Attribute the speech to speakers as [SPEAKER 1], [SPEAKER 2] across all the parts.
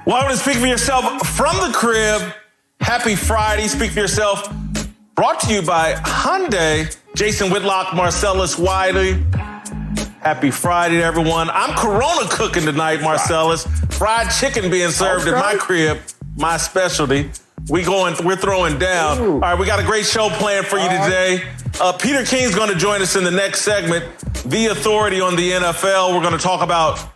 [SPEAKER 1] Welcome to Speak for Yourself from the crib. Happy Friday. Speak for Yourself. Brought to you by Hyundai. Jason Whitlock, Marcellus Wiley. Happy Friday to everyone. I'm Corona cooking tonight, Marcellus. Fried chicken being served at my crib. My specialty. We're throwing down. Ooh. All right, we got a great show planned for you today. Peter King's going to join us in the next segment. The authority on the NFL. We're going to talk about,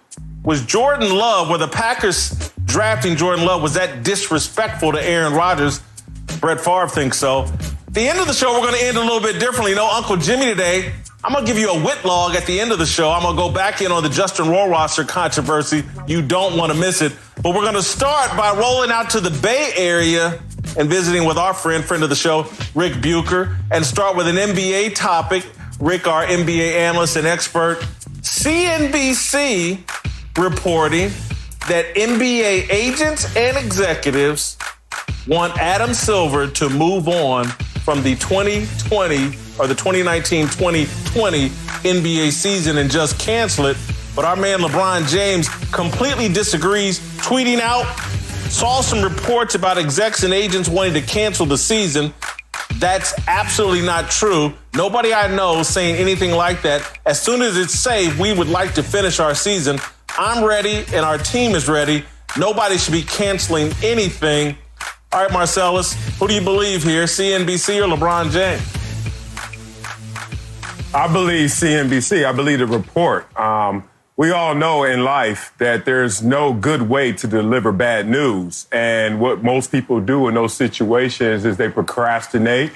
[SPEAKER 1] was Jordan Love, were the Packers drafting Jordan Love, was that disrespectful to Aaron Rodgers? Brett Favre thinks so. At the end of the show, we're going to end a little bit differently. You know, Uncle Jimmy today, I'm going to give you a Whitlogue at the end of the show. I'm going to go back in on the Justin Rohrwasser controversy. You don't want to miss it. But we're going to start by rolling out to the Bay Area and visiting with our friend of the show, Rick Bucher, and start with an NBA topic. Rick, our NBA analyst and expert, CNBC reporting that NBA agents and executives want Adam Silver to move on from the 2020 or the 2019-2020 NBA season and just cancel it. But our man LeBron James completely disagrees, tweeting out, saw some reports about execs and agents wanting to cancel the season. That's absolutely not true. Nobody I know is saying anything like that. As soon as it's safe, we would like to finish our season. I'm ready, and our team is ready. Nobody should be canceling anything. All right, Marcellus, who do you believe here, CNBC or LeBron James?
[SPEAKER 2] I believe CNBC. I believe the report. We all know in life that there's no good way to deliver bad news. And what most people do in those situations is they procrastinate,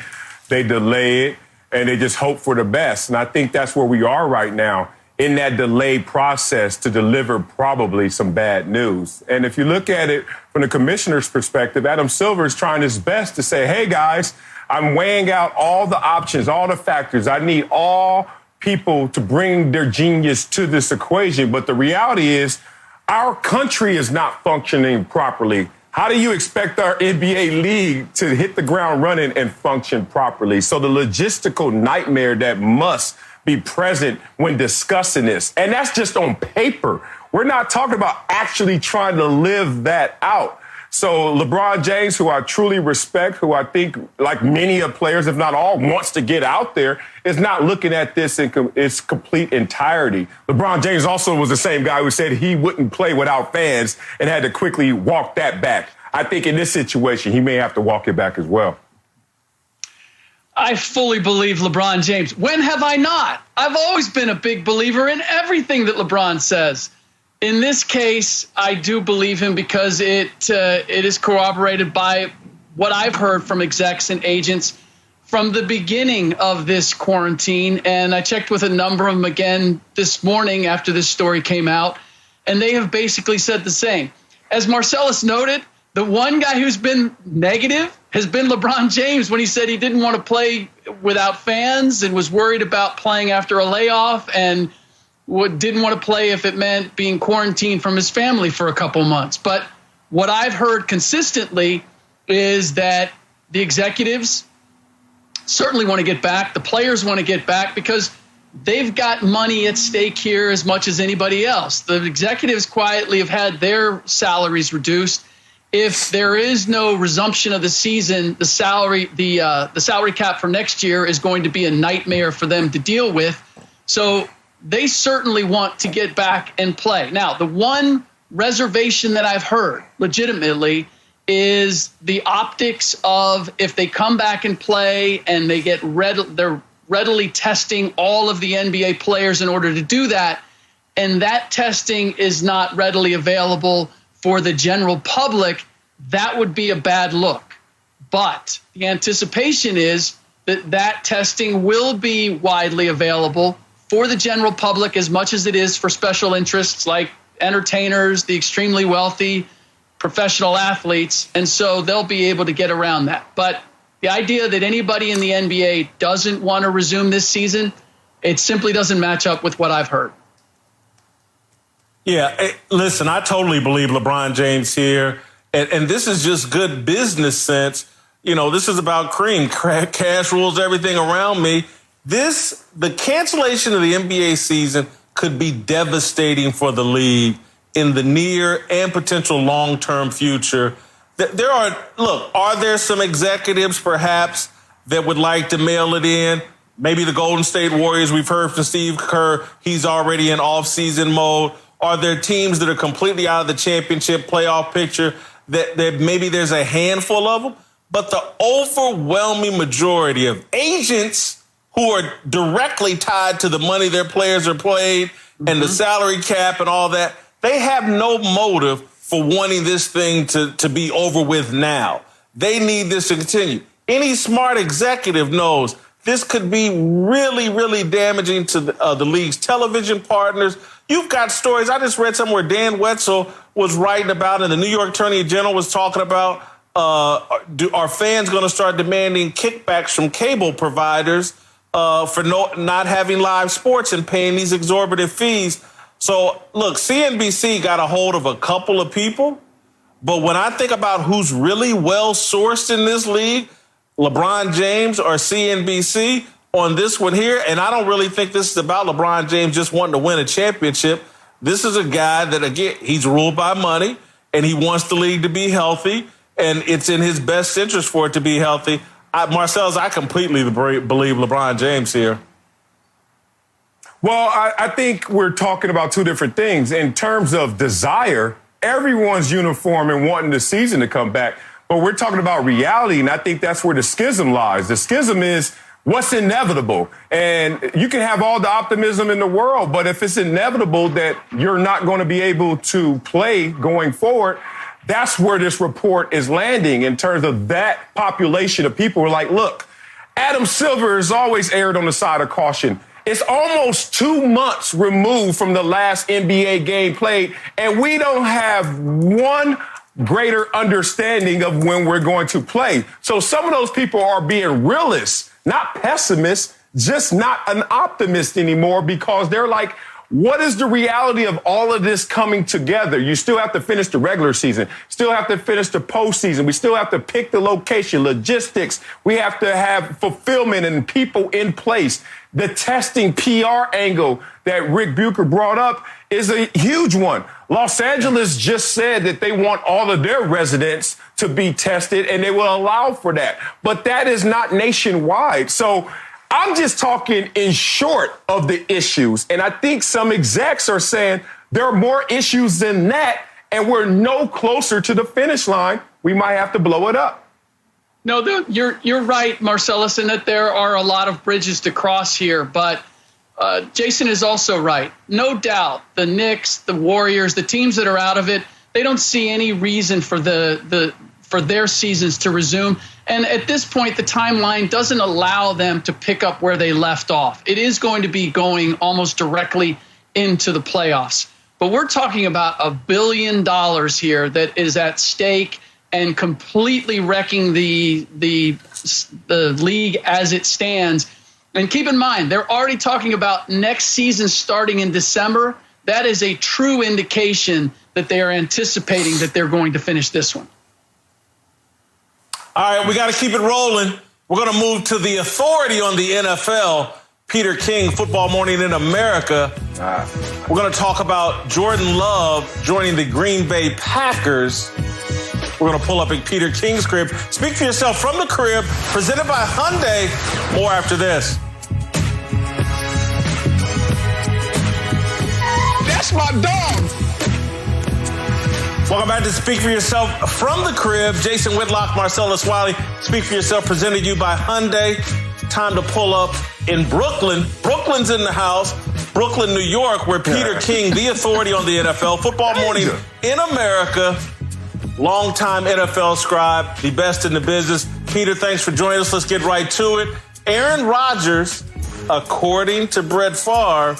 [SPEAKER 2] they delay it, and they just hope for the best. And I think that's where we are right now, in that delayed process to deliver probably some bad news. And if you look at it from the commissioner's perspective, Adam Silver is trying his best to say, hey, guys, I'm weighing out all the options, all the factors. I need all people to bring their genius to this equation. But the reality is our country is not functioning properly. How do you expect our NBA league to hit the ground running and function properly? So the logistical nightmare that must be present when discussing this. And that's just on paper. We're not talking about actually trying to live that out. So LeBron James, who I truly respect, who I think, like many of players, if not all, wants to get out there, is not looking at this in its complete entirety. LeBron James also was the same guy who said he wouldn't play without fans and had to quickly walk that back. I think in this situation, he may have to walk it back as well.
[SPEAKER 3] I fully believe LeBron James. When have I not? I've always been a big believer in everything that LeBron says. In this case, I do believe him because it is corroborated by what I've heard from execs and agents from the beginning of this quarantine. And I checked with a number of them again this morning after this story came out, and they have basically said the same. As Marcellus noted, the one guy who's been negative has been LeBron James when he said he didn't want to play without fans and was worried about playing after a layoff and didn't want to play if it meant being quarantined from his family for a couple months. But what I've heard consistently is that the executives certainly want to get back. The players want to get back because they've got money at stake here as much as anybody else. The executives quietly have had their salaries reduced. If there is no resumption of the season, the salary cap for next year is going to be a nightmare for them to deal with. So they certainly want to get back and play. Now, the one reservation that I've heard legitimately is the optics of if they come back and play and they they're readily testing all of the NBA players in order to do that, and that testing is not readily available for the general public, that would be a bad look. But the anticipation is that testing will be widely available for the general public as much as it is for special interests like entertainers, the extremely wealthy, professional athletes. And so they'll be able to get around that. But the idea that anybody in the NBA doesn't want to resume this season, it simply doesn't match up with what I've heard.
[SPEAKER 1] Yeah, listen, I totally believe LeBron James here. And this is just good business sense. You know, this is about cream. Cash rules everything around me. The cancellation of the NBA season could be devastating for the league in the near and potential long-term future. Are there some executives perhaps that would like to mail it in? Maybe the Golden State Warriors. We've heard from Steve Kerr. He's already in off-season mode. Are there teams that are completely out of the championship playoff picture that maybe there's a handful of them? But the overwhelming majority of agents who are directly tied to the money their players are paid and the salary cap and all that, they have no motive for wanting this thing to be over with now. They need this to continue. Any smart executive knows this could be really, really damaging to the league's television partners. You've got stories. I just read somewhere Dan Wetzel was writing about, and the New York Attorney General was talking about, are fans going to start demanding kickbacks from cable providers for not having live sports and paying these exorbitant fees? So, look, CNBC got a hold of a couple of people, but when I think about who's really well-sourced in this league, LeBron James or CNBC on this one here, and I don't really think this is about LeBron James just wanting to win a championship. This is a guy that, again, he's ruled by money, and he wants the league to be healthy, and it's in his best interest for it to be healthy. Marcellus, I completely believe LeBron James here.
[SPEAKER 2] Well, I think we're talking about two different things. In terms of desire, everyone's uniform and wanting the season to come back. But we're talking about reality, and I think that's where the schism lies. The schism is what's inevitable. And you can have all the optimism in the world, but if it's inevitable that you're not going to be able to play going forward, that's where this report is landing in terms of that population of people who are like, look, Adam Silver has always erred on the side of caution. It's almost 2 months removed from the last NBA game played, and we don't have one greater understanding of when we're going to play. So some of those people are being realists, not pessimists, just not an optimist anymore, because they're like, what is the reality of all of this coming together? You still have to finish the regular season, still have to finish the postseason. We still have to pick the location, logistics. We have to have fulfillment and people in place. The testing PR angle that Rick Bucher brought up is a huge one. Los Angeles just said that they want all of their residents to be tested, and they will allow for that. But that is not nationwide. So I'm just talking in short of the issues. And I think some execs are saying there are more issues than that, and we're no closer to the finish line. We might have to blow it up.
[SPEAKER 3] No, you're right, Marcellus, in that there are a lot of bridges to cross here. But Jason is also right. No doubt the Knicks, the Warriors, the teams that are out of it, they don't see any reason for for their seasons to resume. And at this point, the timeline doesn't allow them to pick up where they left off. It is going to be going almost directly into the playoffs. But we're talking about $1 billion here that is at stake and completely wrecking the league as it stands. And keep in mind, they're already talking about next season starting in December. That is a true indication that they are anticipating that they're going to finish this one.
[SPEAKER 1] All right, we got to keep it rolling. We're going to move to the authority on the NFL, Peter King, Football Morning in America. We're going to talk about Jordan Love joining the Green Bay Packers. We're going to pull up at Peter King's crib. Speak for yourself from the crib, presented by Hyundai. More after this.
[SPEAKER 4] That's my dog.
[SPEAKER 1] Welcome back to Speak for Yourself from the crib. Jason Whitlock, Marcellus Wiley. Speak for Yourself presented to you by Hyundai. Time to pull up in Brooklyn. Brooklyn's in the house. Brooklyn, New York, where Peter King, the authority on the NFL, Football Morning in America, longtime NFL scribe, the best in the business. Peter, thanks for joining us. Let's get right to it. Aaron Rodgers, according to Brett Favre,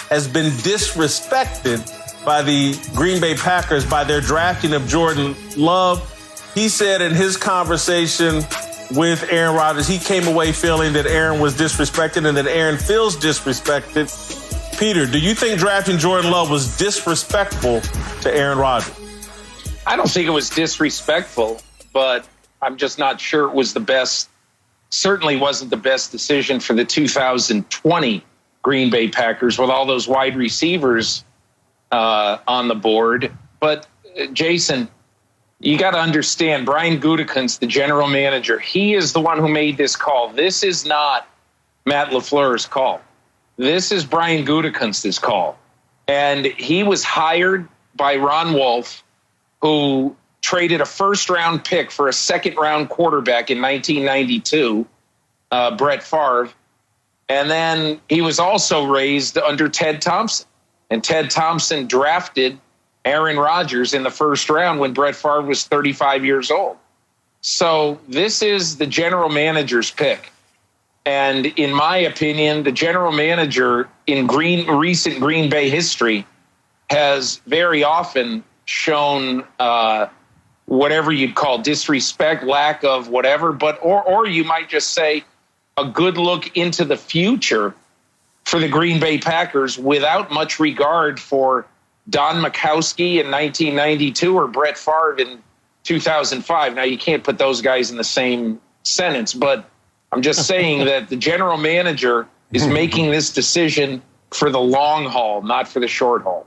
[SPEAKER 1] has been disrespected by the Green Bay Packers by their drafting of Jordan Love. He said in his conversation with Aaron Rodgers, he came away feeling that Aaron was disrespected and that Aaron feels disrespected. Peter, do you think drafting Jordan Love was disrespectful to Aaron Rodgers?
[SPEAKER 5] I don't think it was disrespectful, but I'm just not sure it was the best. Certainly wasn't the best decision for the 2020 Green Bay Packers with all those wide receivers on the board. But Jason, you got to understand, Brian Gutekunst, the general manager, he is the one who made this call. This is not Matt LaFleur's call. This is Brian Gutekunst's call. And he was hired by Ron Wolf, who traded a first-round pick for a second-round quarterback in 1992, Brett Favre. And then he was also raised under Ted Thompson. And Ted Thompson drafted Aaron Rodgers in the first round when Brett Favre was 35 years old. So this is the general manager's pick. And in my opinion, the general manager in recent Green Bay history has very often shown whatever you'd call disrespect, lack of whatever, but or you might just say a good look into the future for the Green Bay Packers without much regard for Don Majkowski in 1992 or Brett Favre in 2005. Now, you can't put those guys in the same sentence, but I'm just saying that the general manager is making this decision for the long haul, not for the short haul.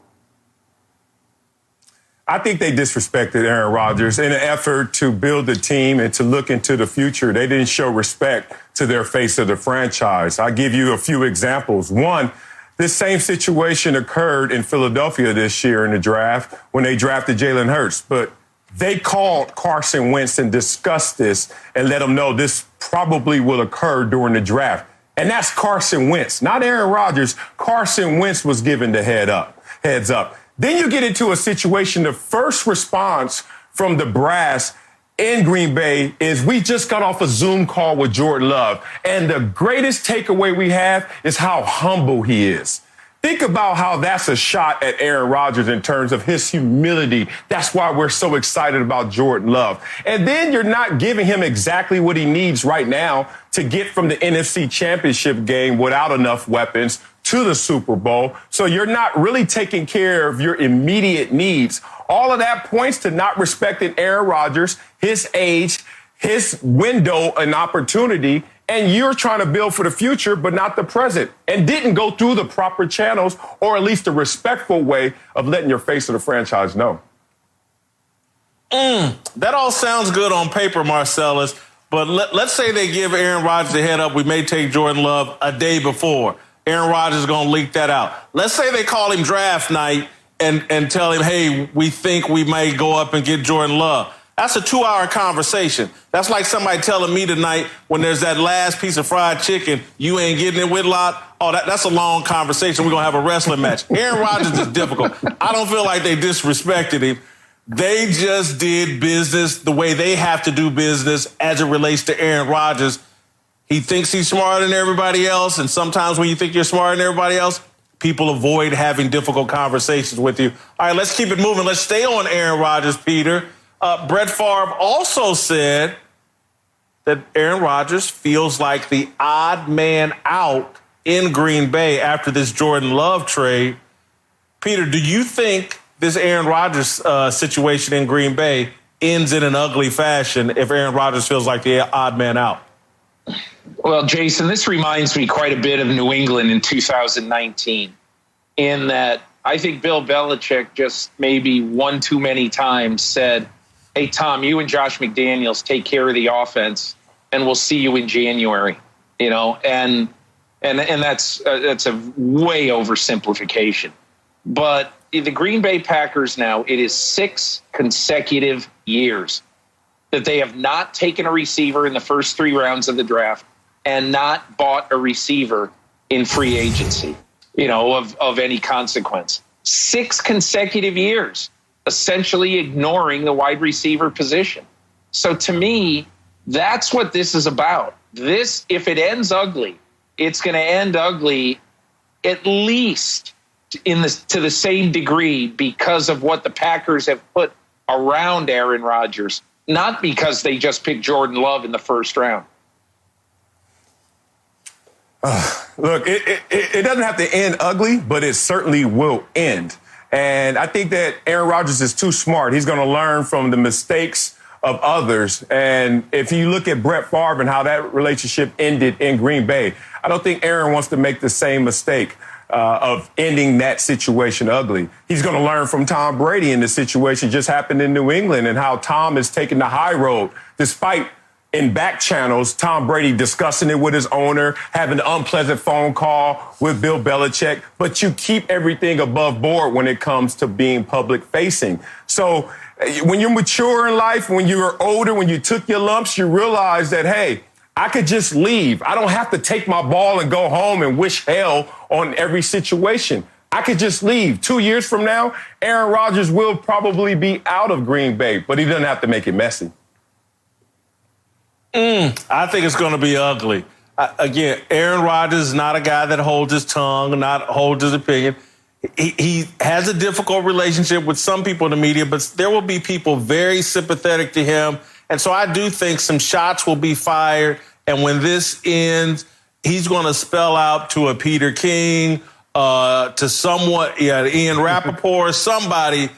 [SPEAKER 2] I think they disrespected Aaron Rodgers in an effort to build the team and to look into the future. They didn't show respect to their face of the franchise. I'll give you a few examples. One, this same situation occurred in Philadelphia this year in the draft when they drafted Jalen Hurts. But they called Carson Wentz and discussed this and let him know this probably will occur during the draft. And that's Carson Wentz, not Aaron Rodgers. Carson Wentz was given the heads up. Then you get into a situation, the first response from the brass in Green Bay is we just got off a Zoom call with Jordan Love. And the greatest takeaway we have is how humble he is. Think about how that's a shot at Aaron Rodgers in terms of his humility. That's why we're so excited about Jordan Love. And then you're not giving him exactly what he needs right now to get from the NFC Championship game without enough weapons to the Super Bowl. So you're not really taking care of your immediate needs. All of that points to not respecting Aaron Rodgers, his age, his window and opportunity. And you're trying to build for the future, but not the present, and didn't go through the proper channels or at least a respectful way of letting your face of the franchise know.
[SPEAKER 1] That all sounds good on paper, Marcellus, but let's say they give Aaron Rodgers the head up. We may take Jordan Love a day before. Aaron Rodgers is going to leak that out. Let's say they call him draft night and tell him, hey, we think we may go up and get Jordan Love. That's a 2-hour conversation. That's like somebody telling me tonight when there's that last piece of fried chicken, you ain't getting it, Whitlock. Oh, that's a long conversation. We're going to have a wrestling match. Aaron Rodgers is difficult. I don't feel like they disrespected him. They just did business the way they have to do business as it relates to Aaron Rodgers. He thinks he's smarter than everybody else, and sometimes when you think you're smarter than everybody else, people avoid having difficult conversations with you. All right, let's keep it moving. Let's stay on Aaron Rodgers, Peter. Brett Favre also said that Aaron Rodgers feels like the odd man out in Green Bay after this Jordan Love trade. Peter, do you think this Aaron Rodgers situation in Green Bay ends in an ugly fashion if Aaron Rodgers feels like the odd man out?
[SPEAKER 5] Well, Jason, this reminds me quite a bit of New England in 2019 in that I think Bill Belichick just maybe one too many times said, hey, Tom, you and Josh McDaniels take care of the offense and we'll see you in January, and that's a way oversimplification. But the Green Bay Packers now, it is 6 consecutive years that they have not taken a receiver in the first 3 rounds of the draft and not bought a receiver in free agency, of any consequence. 6 consecutive years, essentially ignoring the wide receiver position. So to me, that's what this is about. This, if it ends ugly, it's going to end ugly at least to the same degree because of what the Packers have put around Aaron Rodgers, not because they just picked Jordan Love in the first round.
[SPEAKER 2] Look, it doesn't have to end ugly, but it certainly will end. And I think that Aaron Rodgers is too smart. He's going to learn from the mistakes of others. And if you look at Brett Favre and how that relationship ended in Green Bay, I don't think Aaron wants to make the same mistake. of ending that situation ugly. He's going to learn from Tom Brady in the situation just happened in New England and how Tom is taking the high road despite in back channels, Tom Brady discussing it with his owner, having an unpleasant phone call with Bill Belichick, but you keep everything above board when it comes to being public facing. So when you're mature in life, when you're older, when you took your lumps, you realize that, hey, I could just leave. I don't have to take my ball and go home and wish hell on every situation. I could just leave. 2 years from now, Aaron Rodgers will probably be out of Green Bay, but he doesn't have to make it messy.
[SPEAKER 1] I think it's going to be ugly. Again, Aaron Rodgers is not a guy that holds his tongue, not holds his opinion. He has a difficult relationship with some people in the media, but there will be people very sympathetic to him. And so I do think some shots will be fired. And when this ends, he's going to spell out to a Peter King, to someone, Ian Rappaport, somebody,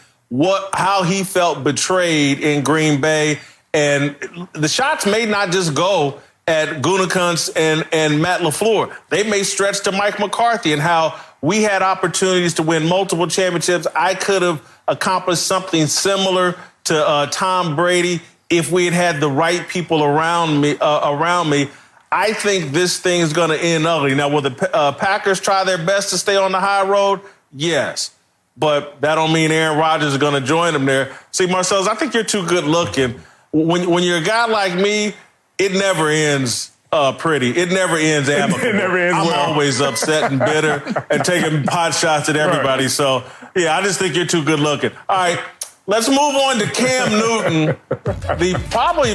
[SPEAKER 1] how he felt betrayed in Green Bay. And the shots may not just go at Gutekunst and Matt LaFleur. They may stretch to Mike McCarthy and how we had opportunities to win multiple championships. I could have accomplished something similar to Tom Brady if we had had the right people around me. I think this thing is going to end ugly. Now, will the Packers try their best to stay on the high road? Yes. But that don't mean Aaron Rodgers is going to join them there. See, Marcellus, I think you're too good looking. When you're a guy like me, it never ends pretty. It never ends amicable.
[SPEAKER 2] It never ends well.
[SPEAKER 1] I'm always upset and bitter and taking pot shots at everybody. Right. So, yeah, I just think you're too good looking. All right, let's move on to Cam Newton,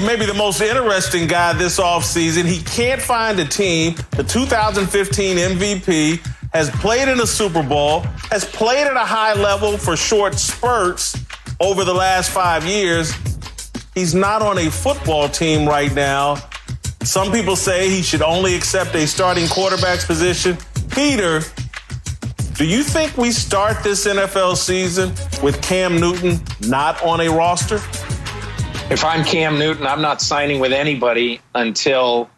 [SPEAKER 1] maybe the most interesting guy this offseason. He can't find a team. The 2015 MVP has played in a Super Bowl, has played at a high level for short spurts over the last 5 years. He's not on a football team right now. Some people say he should only accept a starting quarterback's position. Peter, do you think we start this NFL season with Cam Newton not on a roster?
[SPEAKER 5] If I'm Cam Newton, I'm not signing with anybody until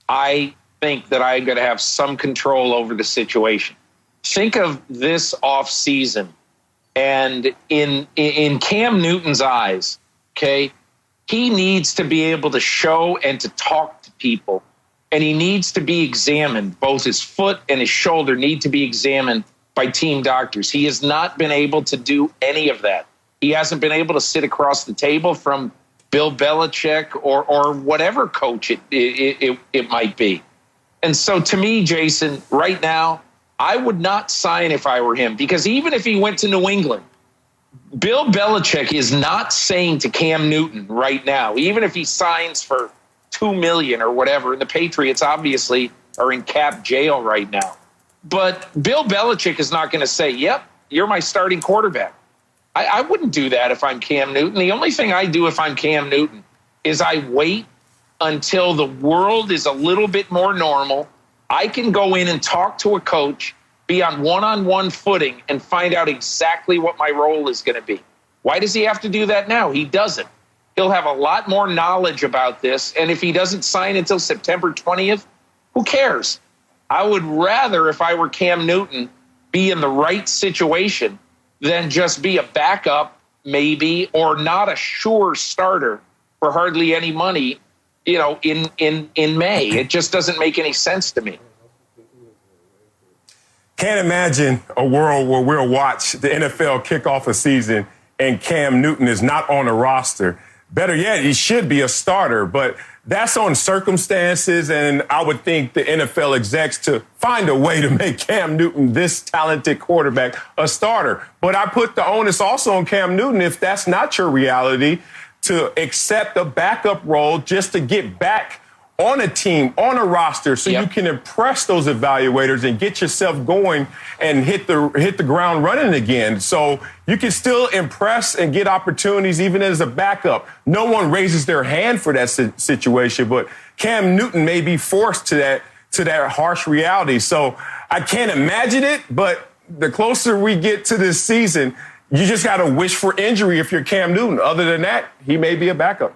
[SPEAKER 5] I think that I'm going to have some control over the situation. Think of this offseason, and in Cam Newton's eyes, okay, he needs to be able to show and to talk to people, and he needs to be examined. Both his foot and his shoulder need to be examined by team doctors. He has not been able to do any of that. He hasn't been able to sit across the table from Bill Belichick or whatever coach it might be. And so to me, Jason, right now, I would not sign if I were him, because even if he went to New England, Bill Belichick is not saying to Cam Newton right now, even if he signs for $2 million or whatever, and the Patriots obviously are in cap jail right now. But Bill Belichick is not going to say, yep, you're my starting quarterback. I wouldn't do that if I'm Cam Newton. The only thing I do if I'm Cam Newton is I wait until the world is a little bit more normal. I can go in and talk to a coach, be on one-on-one footing, and find out exactly what my role is going to be. Why does he have to do that now? He doesn't. He'll have a lot more knowledge about this, and if he doesn't sign until September 20th, who cares? I would rather, if I were Cam Newton, be in the right situation than just be a backup, maybe, or not a sure starter for hardly any money, in May. It just doesn't make any sense to me.
[SPEAKER 2] Can't imagine a world where we'll watch the NFL kick off a season and Cam Newton is not on a roster. Better yet, he should be a starter, but that's on circumstances, and I would think the NFL execs to find a way to make Cam Newton, this talented quarterback, a starter. But I put the onus also on Cam Newton, if that's not your reality, to accept a backup role just to get back on a team, on a roster, so you can impress those evaluators and get yourself going and hit the ground running again. So you can still impress and get opportunities even as a backup. No one raises their hand for that situation, but Cam Newton may be forced to that harsh reality. So I can't imagine it, but the closer we get to this season, you just got to wish for injury if you're Cam Newton. Other than that, he may be a backup.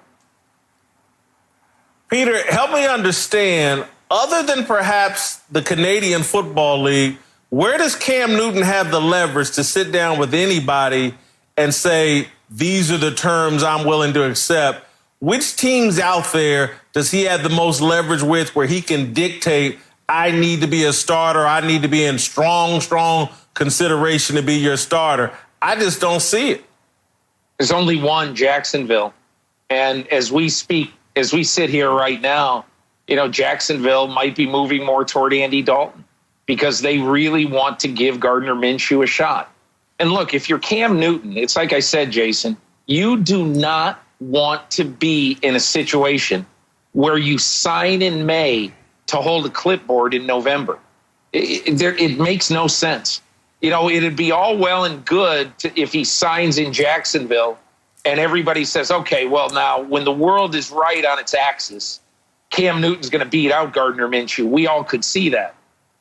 [SPEAKER 1] Peter, help me understand, other than perhaps the Canadian Football League, Where does Cam Newton have the leverage to sit down with anybody and say, these are the terms I'm willing to accept? Which teams out there does he have the most leverage with where he can dictate, I need to be a starter, I need to be in strong consideration to be your starter? I just don't see it.
[SPEAKER 5] There's only one, Jacksonville. And as we sit here right now, Jacksonville might be moving more toward Andy Dalton because they really want to give Gardner Minshew a shot. And look, if you're Cam Newton, it's like I said, Jason, you do not want to be in a situation where you sign in May to hold a clipboard in November. It makes no sense. It'd be all well and good if he signs in Jacksonville and everybody says, okay, well, now when the world is right on its axis, Cam Newton's going to beat out Gardner Minshew. We all could see that.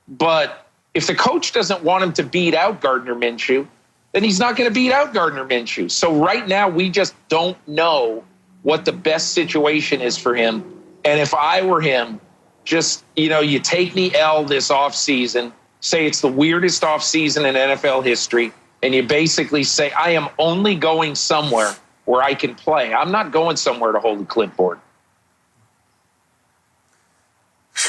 [SPEAKER 5] But if the coach doesn't want him to beat out Gardner Minshew, then he's not going to beat out Gardner Minshew. So right now, we just don't know what the best situation is for him. And if I were him, just, you take the L this offseason, say it's the weirdest offseason in NFL history, and you basically say, I am only going somewhere where I can play. I'm not going somewhere to hold a clipboard.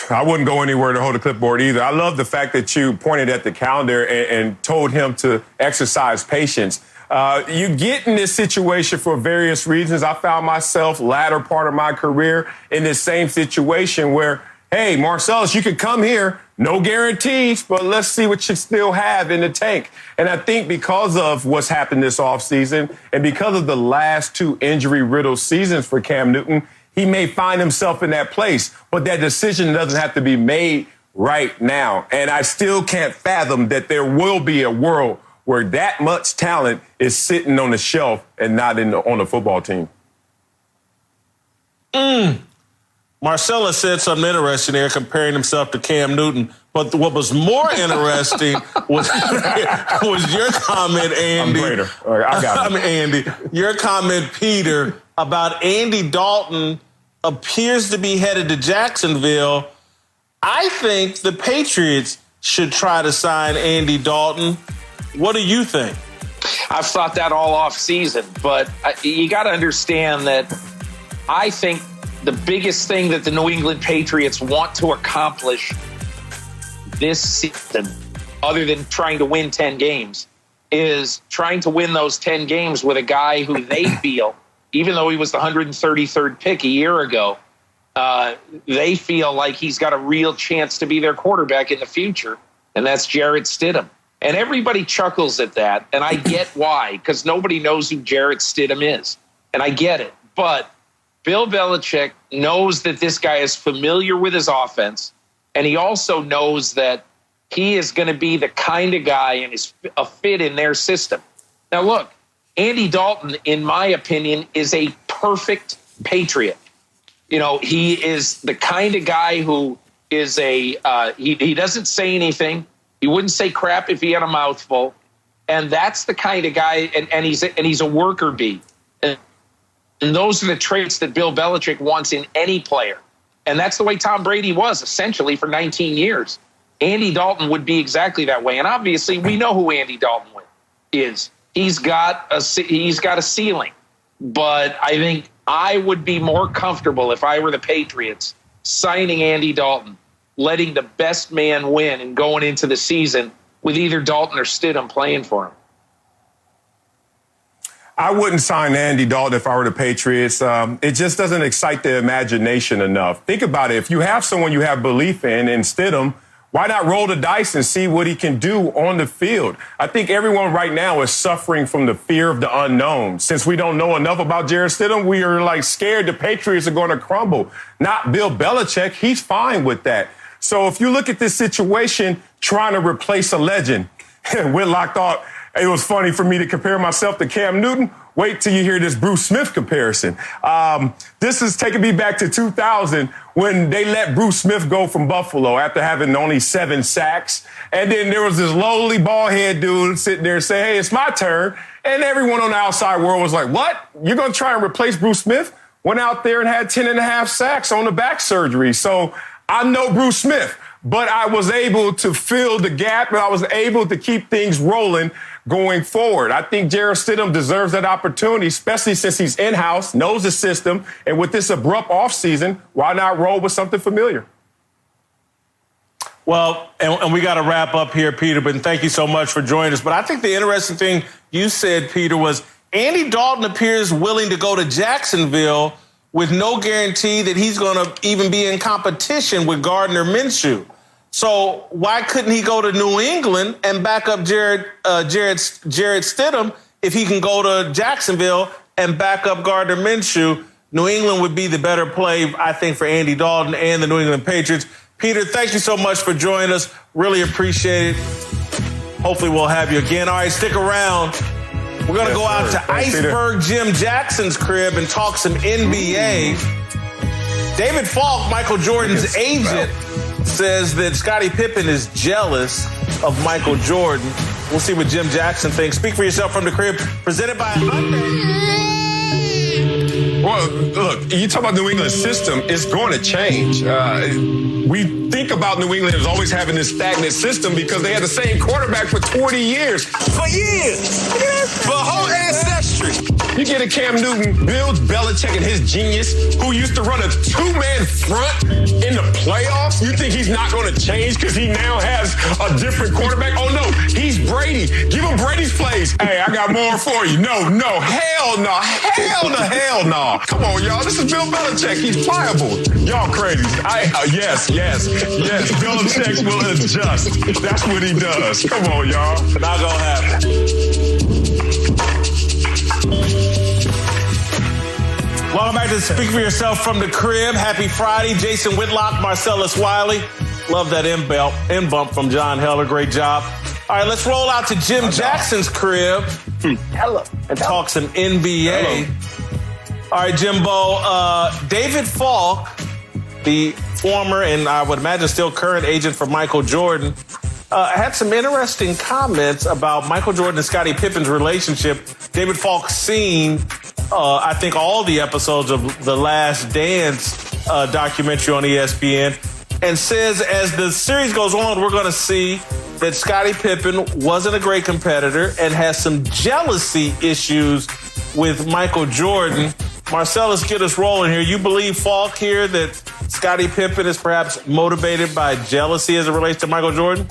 [SPEAKER 2] I wouldn't go anywhere to hold a clipboard either. I love the fact that you pointed at the calendar and told him to exercise patience. You get in this situation for various reasons. I found myself latter part of my career in this same situation where, hey, Marcellus, you could come here, no guarantees, but let's see what you still have in the tank. And I think because of what's happened this offseason and because of the last two injury-riddled seasons for Cam Newton, he may find himself in that place, but that decision doesn't have to be made right now. And I still can't fathom that there will be a world where that much talent is sitting on the shelf and not on the football team.
[SPEAKER 1] Marcellus said something interesting there, comparing himself to Cam Newton. But what was more interesting was your comment, Andy.
[SPEAKER 2] I'm greater. All right, I got it.
[SPEAKER 1] Andy. Your comment, Peter, about Andy Dalton appears to be headed to Jacksonville. I think the Patriots should try to sign Andy Dalton. What do you think?
[SPEAKER 5] I've thought that all off season, but you got to understand that I think the biggest thing that the New England Patriots want to accomplish this season, other than trying to win 10 games, is trying to win those 10 games with a guy who they feel, even though he was the 133rd pick a year ago, they feel like he's got a real chance to be their quarterback in the future, and that's Jarrett Stidham. And everybody chuckles at that, and I get why, because nobody knows who Jarrett Stidham is, and I get it. But Bill Belichick knows that this guy is familiar with his offense, and he also knows that he is going to be the kind of guy and is a fit in their system. Now, look, Andy Dalton, in my opinion, is a perfect Patriot. He is the kind of guy who is he doesn't say anything. He wouldn't say crap if he had a mouthful. And that's the kind of guy, and he's a worker bee. And those are the traits that Bill Belichick wants in any player. And that's the way Tom Brady was, essentially, for 19 years. Andy Dalton would be exactly that way. And obviously, we know who Andy Dalton is. He's got a ceiling. But I think I would be more comfortable if I were the Patriots signing Andy Dalton, letting the best man win, and going into the season with either Dalton or Stidham playing for him.
[SPEAKER 2] I wouldn't sign Andy Dalton if I were the Patriots. It just doesn't excite the imagination enough. Think about it. If you have someone you have belief in Stidham, why not roll the dice and see what he can do on the field? I think everyone right now is suffering from the fear of the unknown. Since we don't know enough about Jarrett Stidham, we are scared the Patriots are going to crumble. Not Bill Belichick. He's fine with that. So if you look at this situation, trying to replace a legend, Whitlock thought it was funny for me to compare myself to Cam Newton. Wait till you hear this Bruce Smith comparison. This is taking me back to 2000 when they let Bruce Smith go from Buffalo after having only 7 sacks. And then there was this lowly bald-head dude sitting there saying, hey, it's my turn. And everyone on the outside world was like, what? You're going to try and replace Bruce Smith? Went out there and had 10.5 sacks on the back surgery. So I know Bruce Smith, but I was able to fill the gap and I was able to keep things rolling going forward. I think Jarrett Stidham deserves that opportunity, especially since he's in-house, knows the system, and with this abrupt offseason, why not roll with something familiar?
[SPEAKER 1] Well, and we got to wrap up here, Peter, but thank you so much for joining us. But I think the interesting thing you said, Peter, was Andy Dalton appears willing to go to Jacksonville with no guarantee that he's going to even be in competition with Gardner Minshew. So why couldn't he go to New England and back up Jarrett Stidham if he can go to Jacksonville and back up Gardner Minshew? New England would be the better play, I think, for Andy Dalton and the New England Patriots. Peter, thank you so much for joining us. Really appreciate it. Hopefully we'll have you again. All right, stick around. We're going to go out to Iceberg Jim Jackson's crib and talk some NBA. David Falk, Michael Jordan's agent, says that Scottie Pippen is jealous of Michael Jordan. We'll see what Jim Jackson thinks. Speak for yourself from the crib, presented by Hyundai.
[SPEAKER 2] Well, look, you talk about New England's system, it's going to change. We think about New England as always having this stagnant system because they had the same quarterback for 20 years. For years. For a whole ancestry. You get a Cam Newton, Bill Belichick and his genius, who used to run a two-man front in the playoffs. You think he's not going to change because he now has a different quarterback? Oh, no, he's Brady. Give him Brady's plays. Hey, I got more for you. No, hell no. Hell no. Come on, y'all. This is Bill Belichick. He's pliable. Y'all crazy. Yes. Belichick will adjust. That's what he does. Come on, y'all.
[SPEAKER 1] Not gonna happen. Welcome back to Speak for Yourself from the crib. Happy Friday. Jason Whitlock, Marcellus Wiley. Love that in bump from John Heller. Great job. All right, let's roll out to Jim Jackson's crib and talk some NBA. All right, Jimbo. David Falk, the former and I would imagine still current agent for Michael Jordan, had some interesting comments about Michael Jordan and Scottie Pippen's relationship. David Falk's seen, I think, all the episodes of The Last Dance documentary on ESPN, and says as the series goes on, we're going to see that Scottie Pippen wasn't a great competitor and has some jealousy issues with Michael Jordan. Marcellus, get us rolling here. You believe Falk here that Scottie Pippen is perhaps motivated by jealousy as it relates to Michael Jordan?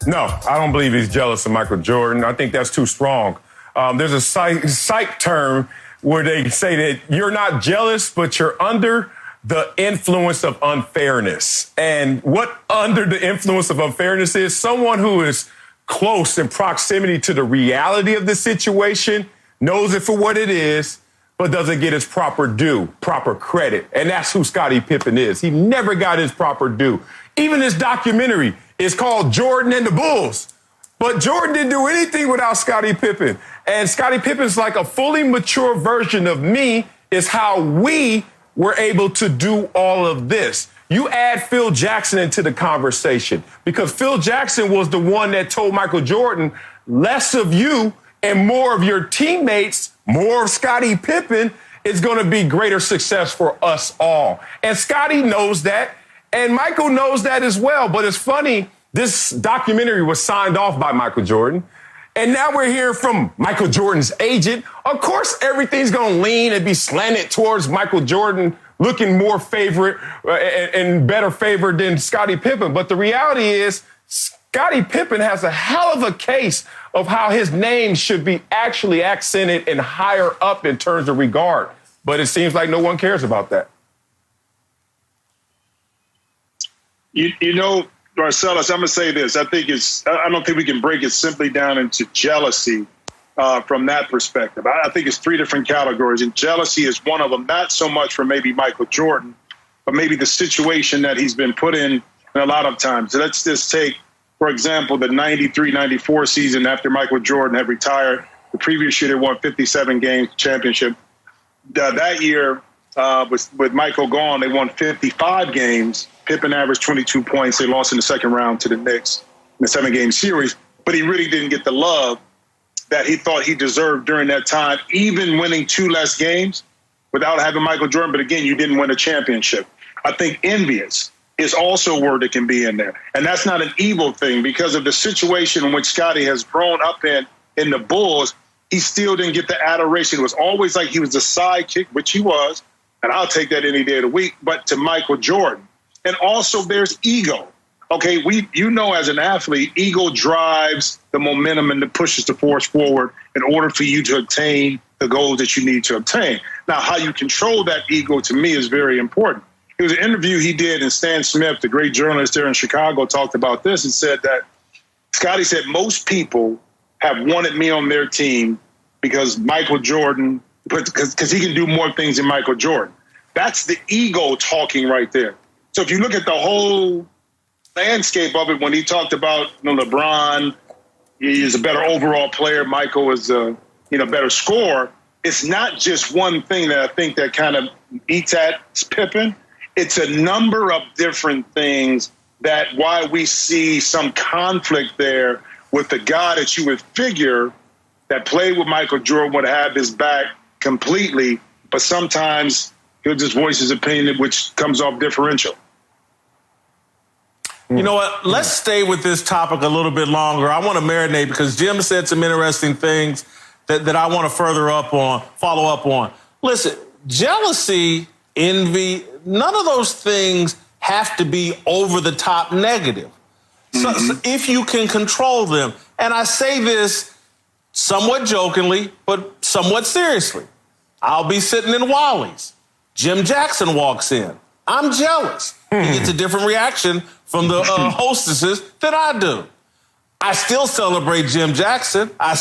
[SPEAKER 2] No, I don't believe he's jealous of Michael Jordan. I think that's too strong. There's a psych term where they say that you're not jealous, but you're under the influence of unfairness. And what under the influence of unfairness is? Someone who is close in proximity to the reality of the situation, knows it for what it is, but doesn't get his proper due, proper credit. And that's who Scottie Pippen is. He never got his proper due. Even this documentary is called Jordan and the Bulls. But Jordan didn't do anything without Scottie Pippen. And Scottie Pippen's like a fully mature version of me is how we were able to do all of this. You add Phil Jackson into the conversation because Phil Jackson was the one that told Michael Jordan, less of you and more of your teammates, more of Scottie Pippen is going to be greater success for us all. And Scottie knows that, and Michael knows that as well. But it's funny, this documentary was signed off by Michael Jordan, and now we're hearing from Michael Jordan's agent. Of course, everything's going to lean and be slanted towards Michael Jordan looking more favorite and better favored than Scottie Pippen. But the reality is, Scottie Pippen has a hell of a case of how his name should be actually accented and higher up in terms of regard. But it seems like no one cares about that.
[SPEAKER 6] You know, Marcellus, I'm going to say this. I don't think we can break it simply down into jealousy from that perspective. I think it's three different categories, and jealousy is one of them, not so much for maybe Michael Jordan, but maybe the situation that he's been put in a lot of times. So let's just take, for example, the 93-94 season after Michael Jordan had retired. The previous year, they won 57 games championship. That year, with Michael gone, they won 55 games. Pippen averaged 22 points. They lost in the second round to the Knicks in the 7-game series. But he really didn't get the love that he thought he deserved during that time, even winning 2 less games without having Michael Jordan. But again, you didn't win a championship. I think envious is also a word that can be in there. And that's not an evil thing, because of the situation in which Scotty has grown up in the Bulls. He still didn't get the adoration. It was always like he was the sidekick, which he was, and I'll take that any day of the week, but to Michael Jordan. And also there's ego. Okay, as an athlete, ego drives the momentum and pushes the force forward in order for you to obtain the goals that you need to obtain. Now, how you control that ego, to me, is very important. It was an interview he did, and Stan Smith, the great journalist there in Chicago, talked about this and said that Scotty said most people have wanted me on their team because Michael Jordan, because he can do more things than Michael Jordan. That's the ego talking right there. So if you look at the whole landscape of it, when he talked about LeBron, he is a better overall player, Michael is a better scorer, it's not just one thing that I think that kind of eats at Pippen. It's a number of different things that why we see some conflict there with the guy that you would figure that played with Michael Jordan would have his back completely, but sometimes he'll just voice his opinion, which comes off differential.
[SPEAKER 1] You know what? Let's stay with this topic a little bit longer. I want to marinate because Jim said some interesting things that I want to follow up on. Listen, jealousy, envy, none of those things have to be over the top negative. So if you can control them, and I say this somewhat jokingly, but somewhat seriously. I'll be sitting in Wally's. Jim Jackson walks in. I'm jealous. He gets a different reaction from the hostesses than I do. I still celebrate Jim Jackson. I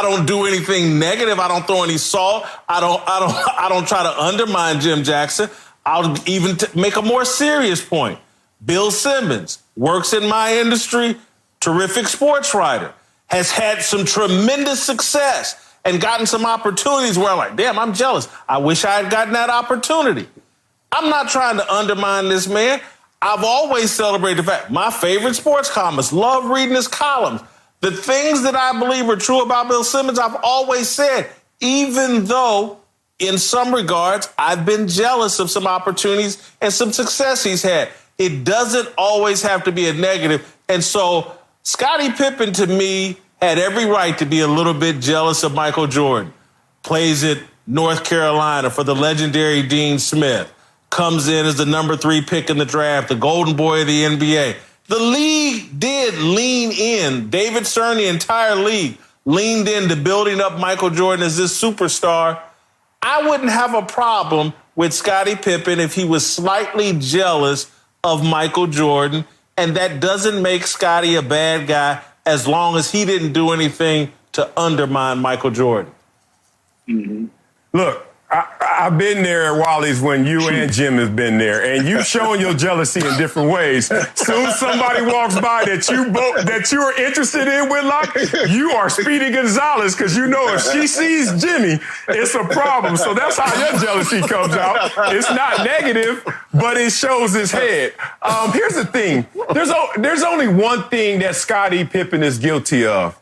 [SPEAKER 1] don't do anything negative. I don't throw any salt. I don't try to undermine Jim Jackson. I'll even make a more serious point. Bill Simmons works in my industry, terrific sports writer, has had some tremendous success and gotten some opportunities where I'm like, damn, I'm jealous. I wish I had gotten that opportunity. I'm not trying to undermine this man. I've always celebrated the fact my favorite sports columnist, love reading his columns. The things that I believe are true about Bill Simmons, I've always said, even though in some regards I've been jealous of some opportunities and some success he's had. It doesn't always have to be a negative. And so Scottie Pippen, to me, had every right to be a little bit jealous of Michael Jordan. Plays at North Carolina for the legendary Dean Smith. Comes in as the number 3 pick in the draft, the golden boy of the NBA. The league did lean in. David Stern, the entire league, leaned into building up Michael Jordan as this superstar. I wouldn't have a problem with Scottie Pippen if he was slightly jealous of Michael Jordan, and that doesn't make Scottie a bad guy as long as he didn't do anything to undermine Michael Jordan.
[SPEAKER 2] Mm-hmm. Look, I've been there at Wally's when you and Jim have been there, and you've shown your jealousy in different ways. Soon as somebody walks by that you are interested in, Whitlock, you are Speedy Gonzalez, because you know if she sees Jimmy, it's a problem. So that's how your jealousy comes out. It's not negative, but it shows his head. Here's the thing. There's only one thing that Scottie Pippen is guilty of: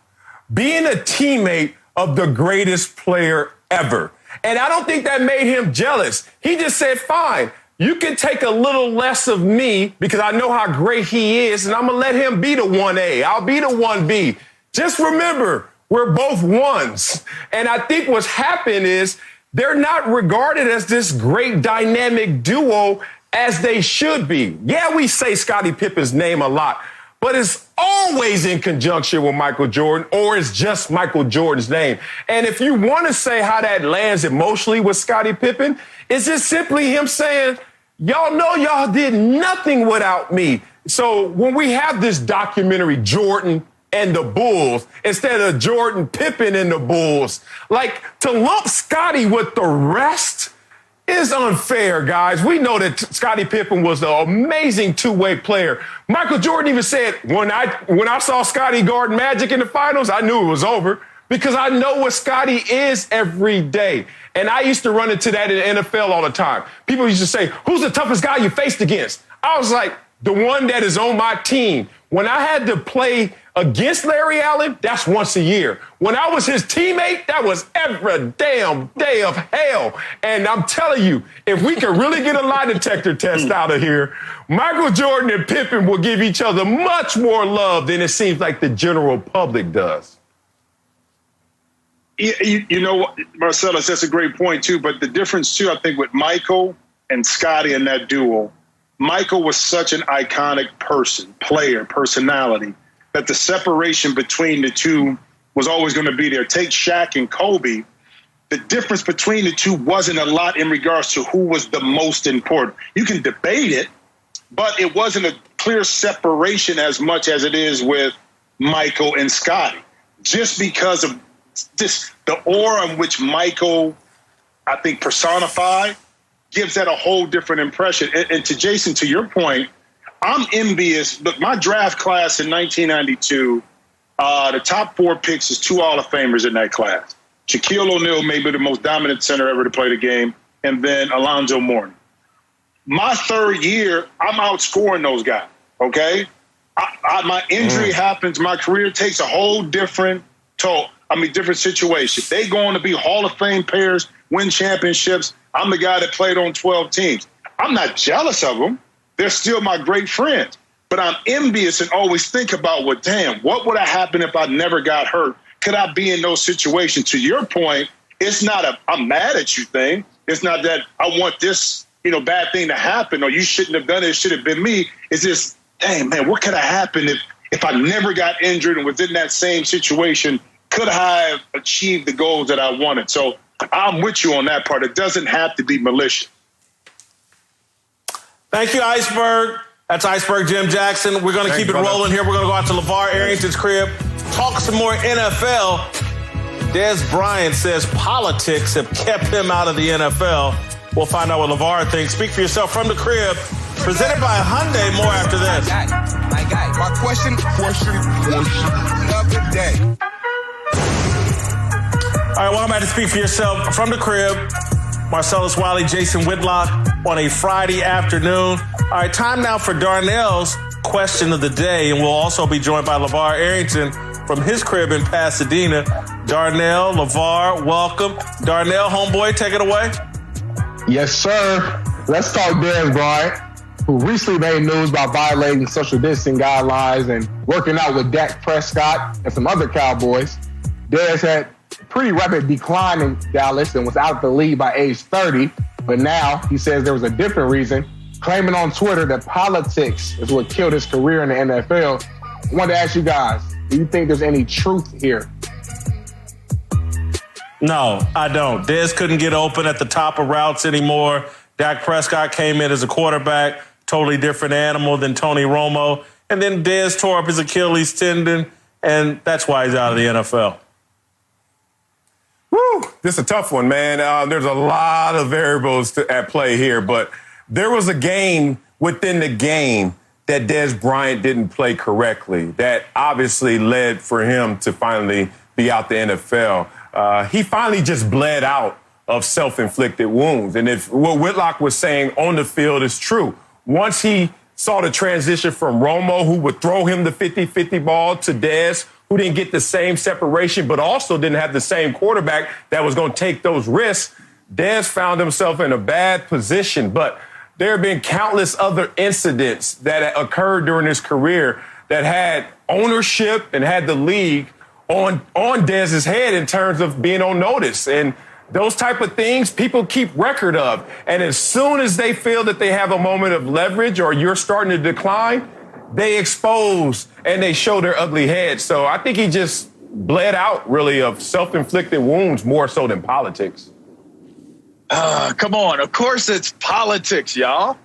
[SPEAKER 2] being a teammate of the greatest player ever. And I don't think that made him jealous. He just said, fine, you can take a little less of me because I know how great he is, and I'm going to let him be the 1A. I'll be the 1B. Just remember, we're both ones. And I think what's happened is they're not regarded as this great dynamic duo as they should be. Yeah, we say Scottie Pippen's name a lot, but it's always in conjunction with Michael Jordan, or it's just Michael Jordan's name. And if you want to say how that lands emotionally with Scottie Pippen, it's just simply him saying, y'all know y'all did nothing without me. So when we have this documentary, Jordan and the Bulls, instead of Jordan, Pippen and the Bulls, like to lump Scottie with the rest is unfair, guys. We know that Scottie Pippen was an amazing two-way player. Michael Jordan even said, when I saw Scottie guard Magic in the finals, I knew it was over because I know what Scottie is every day. And I used to run into that in the NFL all the time. People used to say, who's the toughest guy you faced against? I was like, the one that is on my team. When I had to play against Larry Allen, that's once a year. When I was his teammate, that was every damn day of hell. And I'm telling you, if we can really get a lie detector test out of here, Michael Jordan and Pippen will give each other much more love than it seems like the general public does.
[SPEAKER 6] You know what, Marcellus, that's a great point, too. But the difference, too, I think, with Michael and Scottie in that duo, Michael was such an iconic person, player, personality, that the separation between the two was always going to be there. Take Shaq and Kobe. The difference between the two wasn't a lot in regards to who was the most important. You can debate it, but it wasn't a clear separation as much as it is with Michael and Scottie, just because of just the aura in which Michael, I think, personified gives that a whole different impression. And to Jason, to your point, I'm envious. Look, my draft class in 1992, the top 4 picks is 2 Hall of Famers in that class. Shaquille O'Neal, maybe the most dominant center ever to play the game, and then Alonzo Mourning. My third year, I'm outscoring those guys, okay? My injury happens. My career takes a whole different toll. Different situation. They going to be Hall of Fame players, win championships. I'm the guy that played on 12 teams. I'm not jealous of them. They're still my great friends. But I'm envious and always think about, well, damn, what would have happened if I never got hurt? Could I be in those situations? To your point, it's not a I'm mad at you thing. It's not that I want this, bad thing to happen or you shouldn't have done it. It should have been me. It's just, dang, man, what could have happened if I never got injured and was in that same situation? Could I have achieved the goals that I wanted? So I'm with you on that part. It doesn't have to be malicious.
[SPEAKER 1] Thank you, Iceberg. That's Iceberg Jim Jackson. We're going to keep it rolling here. We're going to go out to LeVar Arrington's crib, talk some more NFL. Dez Bryant says politics have kept him out of the NFL. We'll find out what LeVar thinks. Speak for yourself from the crib. Presented by Hyundai. More after this.
[SPEAKER 4] My guy. My question of the day.
[SPEAKER 1] All right, welcome back to Speak for Yourself from the crib. Marcellus Wiley, Jason Whitlock on a Friday afternoon. All right, time now for Darnell's question of the day, and we'll also be joined by LeVar Arrington from his crib in Pasadena. Darnell, LeVar, welcome. Darnell, homeboy, take it away.
[SPEAKER 7] Yes, sir. Let's talk Dez Bryant, who recently made news about violating social distancing guidelines and working out with Dak Prescott and some other Cowboys. Dez had pretty rapid decline in Dallas and was out of the league by age 30. But now he says there was a different reason, claiming on Twitter that politics is what killed his career in the NFL. I wanted to ask you guys, do you think there's any truth here?
[SPEAKER 1] No, I don't. Dez couldn't get open at the top of routes anymore. Dak Prescott came in as a quarterback, totally different animal than Tony Romo. And then Dez tore up his Achilles tendon, and that's why he's out of the NFL.
[SPEAKER 2] Woo, this is a tough one, man. There's a lot of variables at play here, but there was a game within the game that Dez Bryant didn't play correctly that obviously led for him to finally be out the NFL. He finally just bled out of self-inflicted wounds. And if what Whitlock was saying on the field is true, once he saw the transition from Romo, who would throw him the 50-50 ball, to Dez, who didn't get the same separation, but also didn't have the same quarterback that was going to take those risks, Dez found himself in a bad position. But there have been countless other incidents that occurred during his career that had ownership and had the league on Dez's head in terms of being on notice. And those type of things people keep record of. And as soon as they feel that they have a moment of leverage or you're starting to decline, they expose and they show their ugly head. So I think he just bled out, really, of self-inflicted wounds more so than politics.
[SPEAKER 8] Come on. Of course it's politics, y'all.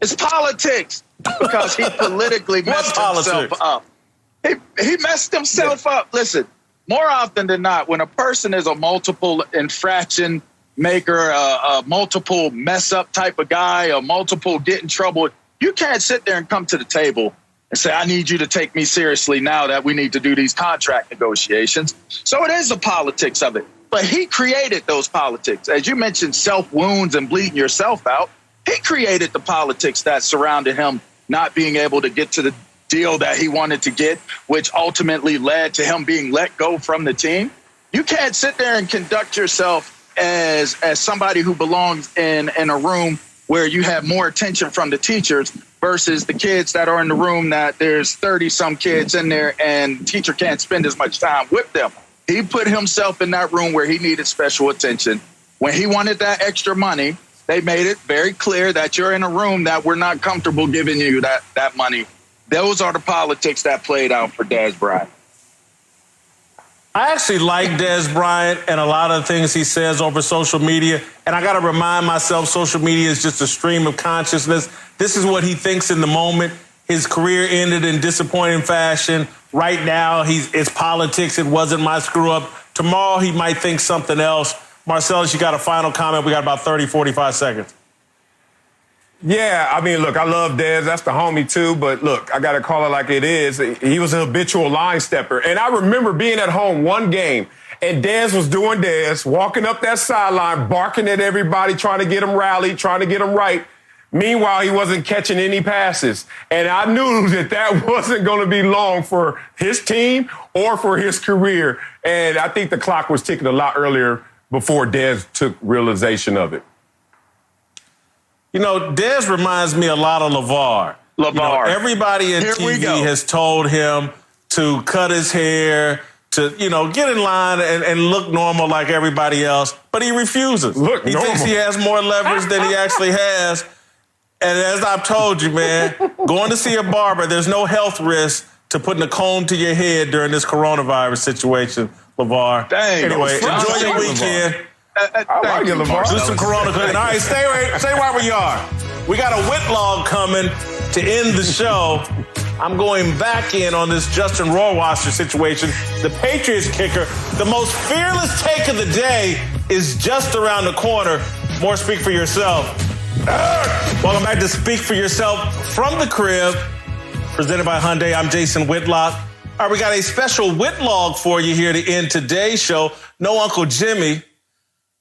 [SPEAKER 8] It's politics because he politically messed himself up. He messed himself up. Listen, more often than not, when a person is a multiple infraction maker, a multiple mess up type of guy, a multiple get in trouble, you can't sit there and come to the table and say, I need you to take me seriously now that we need to do these contract negotiations. So it is the politics of it. But he created those politics. As you mentioned, self-wounds and bleeding yourself out. He created the politics that surrounded him not being able to get to the deal that he wanted to get, which ultimately led to him being let go from the team. You can't sit there and conduct yourself as somebody who belongs in a room where you have more attention from the teachers versus the kids that are in the room that there's 30 some kids in there and the teacher can't spend as much time with them. He put himself in that room where he needed special attention. When he wanted that extra money, they made it very clear that you're in a room that we're not comfortable giving you that money. Those are the politics that played out for Dez Bryant.
[SPEAKER 1] I actually like Dez Bryant and a lot of the things he says over social media. And I got to remind myself, social media is just a stream of consciousness. This is what he thinks in the moment. His career ended in disappointing fashion. Right now, it's politics. It wasn't my screw up. Tomorrow, he might think something else. Marcellus, you got a final comment? We got about 30, 45 seconds.
[SPEAKER 2] Yeah, I mean, look, I love Dez. That's the homie, too. But, look, I got to call it like it is. He was an habitual line stepper. And I remember being at home one game, and Dez was doing Dez, walking up that sideline, barking at everybody, trying to get him rallied, trying to get him right. Meanwhile, he wasn't catching any passes. And I knew that wasn't going to be long for his team or for his career. And I think the clock was ticking a lot earlier before Dez took realization of it.
[SPEAKER 1] You know, Dez reminds me a lot of LeVar.
[SPEAKER 8] LeVar.
[SPEAKER 1] You know, everybody in TV has told him to cut his hair, to, get in line and look normal like everybody else. But he refuses. He thinks he has more leverage than he actually has. And as I've told you, man, going to see a barber, there's no health risk to putting a comb to your head during this coronavirus situation, LeVar.
[SPEAKER 8] Dang.
[SPEAKER 1] Anyway, enjoy your weekend.
[SPEAKER 2] I like it, LeVar.
[SPEAKER 1] Do some Corona cooking. All right, stay right where you are. We got a Whitlogue coming to end the show. I'm going back in on this Justin Rohrwasser situation. The Patriots kicker, the most fearless take of the day is just around the corner. More Speak for Yourself. Welcome back to Speak for Yourself from the crib, presented by Hyundai. I'm Jason Whitlock. All right, we got a special Whitlogue for you here to end today's show. No Uncle Jimmy.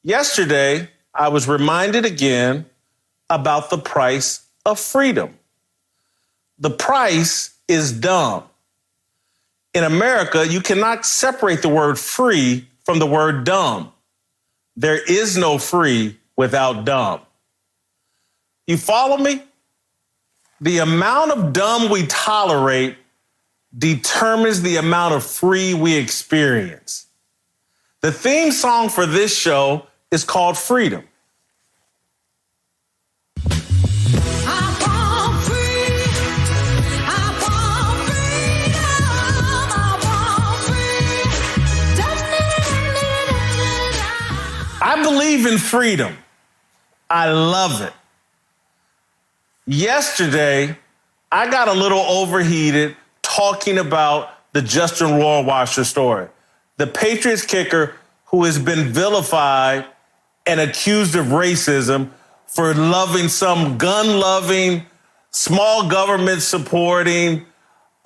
[SPEAKER 1] Yesterday, I was reminded again about the price of freedom. The price is dumb. In America, you cannot separate the word free from the word dumb. There is no free without dumb. You follow me? The amount of dumb we tolerate determines the amount of free we experience. The theme song for this show is called Freedom. I believe in freedom. I love it. Yesterday, I got a little overheated talking about the Justin Rohrwasser story. The Patriots kicker who has been vilified and accused of racism for loving some gun-loving, small government supporting,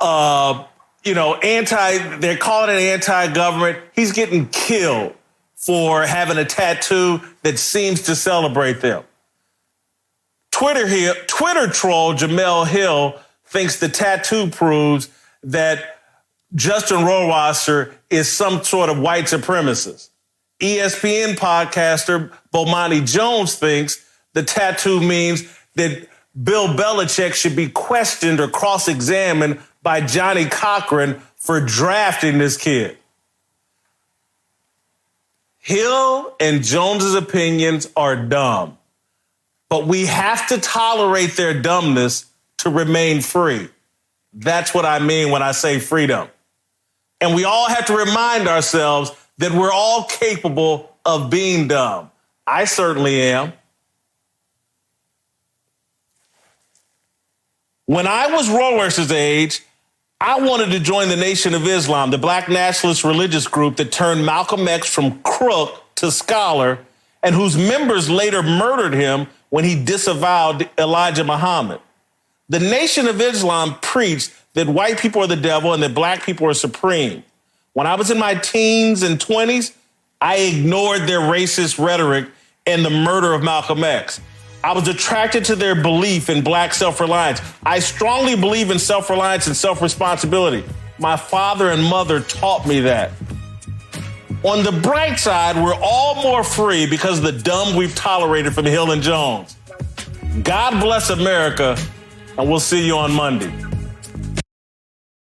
[SPEAKER 1] they're calling it anti-government. He's getting killed for having a tattoo that seems to celebrate them. Twitter troll Jamel Hill thinks the tattoo proves that Justin Rohrwasser is some sort of white supremacist. ESPN podcaster Bomani Jones thinks the tattoo means that Bill Belichick should be questioned or cross-examined by Johnny Cochran for drafting this kid. Hill and Jones's opinions are dumb, but we have to tolerate their dumbness to remain free. That's what I mean when I say freedom. And we all have to remind ourselves that we're all capable of being dumb. I certainly am. When I was Rohrwasser's age, I wanted to join the Nation of Islam, the black nationalist religious group that turned Malcolm X from crook to scholar and whose members later murdered him when he disavowed Elijah Muhammad. The Nation of Islam preached that white people are the devil and that black people are supreme. When I was in my teens and 20s, I ignored their racist rhetoric and the murder of Malcolm X. I was attracted to their belief in black self-reliance. I strongly believe in self-reliance and self-responsibility. My father and mother taught me that. On the bright side, we're all more free because of the dumb we've tolerated from Hill and Jones. God bless America, and we'll see you on Monday.